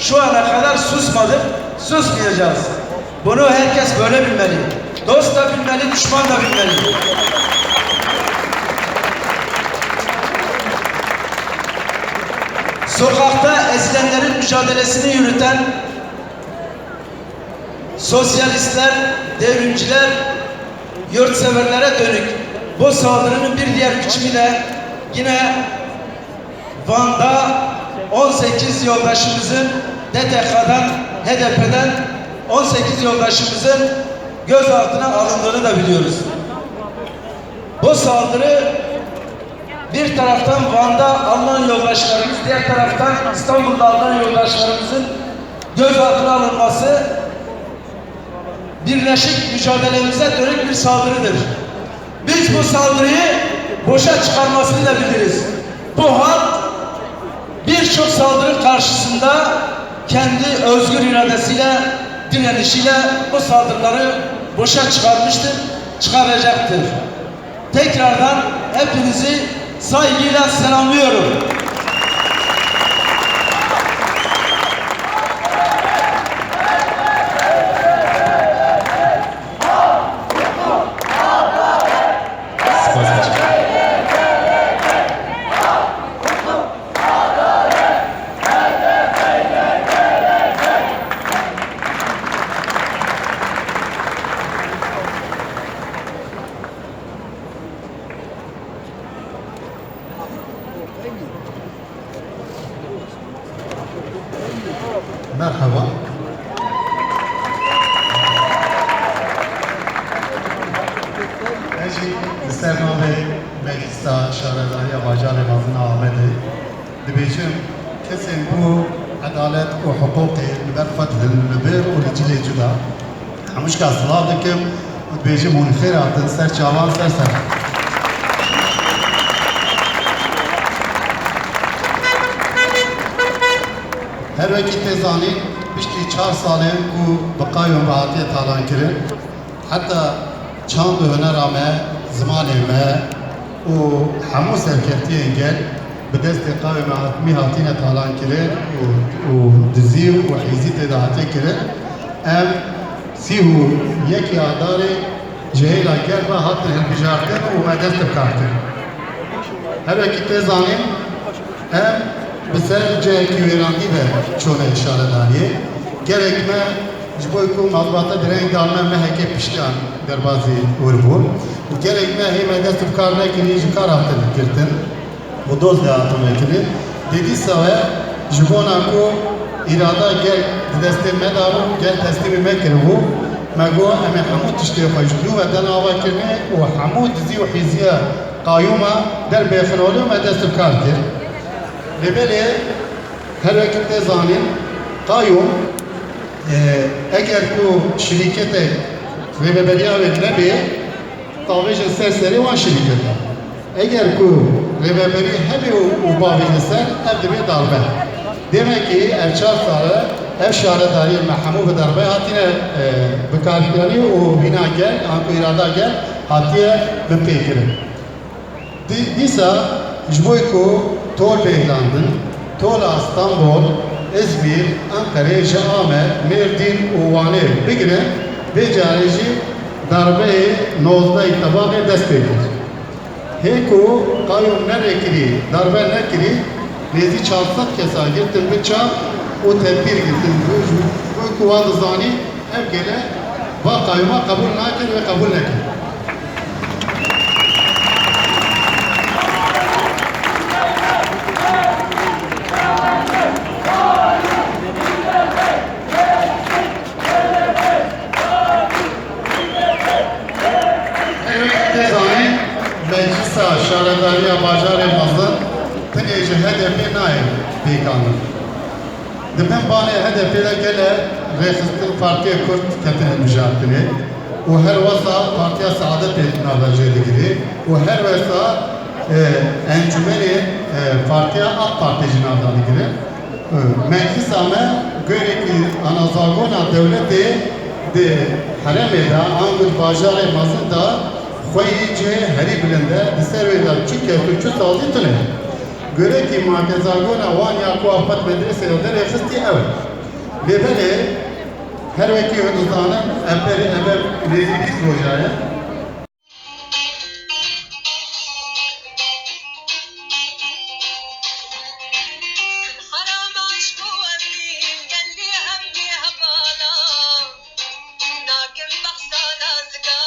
şu ana kadar susmadık, susmayacağız. Bunu herkes böyle bilmeli. Dost da bilmeli, düşman da bilmeli. Sokakta ezilenlerin mücadelesini yürüten sosyalistler, devrimciler, yurtseverlere dönük bu saldırının bir diğer biçimiyle yine Van'da 18 yoldaşımızın DTK'dan, HDP'den 18 yoldaşımızın gözaltına alındığını da biliyoruz. Bu saldırı bir taraftan Van'da alınan yoldaşlarımız, diğer taraftan İstanbul'da alınan yoldaşlarımızın gözaltına alınması birleşik mücadelemize dönük bir saldırıdır. Biz bu saldırıyı boşa çıkarmasını da biliriz. Bu halk birçok saldırı karşısında kendi özgür iradesiyle, direnişiyle bu saldırıları boşa çıkarmıştır, çıkaracaktır. Tekrardan hepinizi saygıyla selamlıyorum. Merhaba. Eji Sernave Meclista Şaredariya Bacarı Mazına Ahmet'i dibêjim kesên bu edalet û hukukê li ber fethin li bir û li cilê cuda hemûşka silav dikim û dibêjim hûn xêr hatin ser çavan ser ser. Her vekî tê zanîn piştî 4 salên ku bi qayên ve hatiye talankirin heta çand û hunera me, zimanê me û hemû serkeftiyên gel bi destê qayên me hatine talankirin û dizî û hêzî tê de hatiye kirin. Em sî û yekê adarê ji hêla gel ve hatin hilbijartin û me dest bi kar kirin. Her vekî tê zanîn em bi ser cihekî wêrandî ve çûne şaredariyê gerek me ji bo ku malbata direng dan me mehekê piştiyan derbasî wirbûn û gerek me hê me dest bi kar nekirî ji kar hatin girtin û doz de hatin vekirî dê dîsa we ji bona ku îrada gel di destê me dabû gel teslîmê me kiribû me got em ê hemû tiştê xwe ji nû ve denavakirinê û hemû dizî û hêziya qayûma derbêxinolî û me dest bi kar kir. Lêbelê her vekî tê zanîn qayûm eger ku şirîketek rêveberiya wê nebê tavêjin ser serê wan şirîket e. Eger ku rêveberî hebe û bavê li ser ev dibe darbe. Demek ki ev 4 sale ev şaredariyê me hemû bi darbe hatine bikarkiranî û hîna gel an ku îrada gel hatiye bipêkirin. Dîsa ji bo ku tol bêhlandin, tola İstanbul, İzmir, Ankara, Amed, Mardin û Wanê bigirin bê carê jî darbeyê 19 tebaqê dest pê kir. Hê ku qayûm nerekirî, darbe nekirî, nêzî 400 kesa girtin biça û tedbîr girtin. Bo ku wan dizanî ev gele va qayûma qebûl nakir ve qebûl nekir. Meclisa Şaredariya Bacarê Mezin tinê ji HDP nayê pêkanîn. Di bin banê HDP de gele rêxistin Partiya Kurd ketin hilbijartinê û her wesa Partiya Saadetê navbejê digirê û her wesa encûmenê Partiya AK Parti jî navdan digire. Meclisa me görekî anazagona dewletê di heremê de an bi Bajarê Mezin da Xweyî herî bilind e di ser wê de çi ket û çi sazî tune. Görekî markezagona wan ya ku afet medresê de derê xistî ew. Ve böyle her veki Hindistan'ın evleri evvel rezil rojağı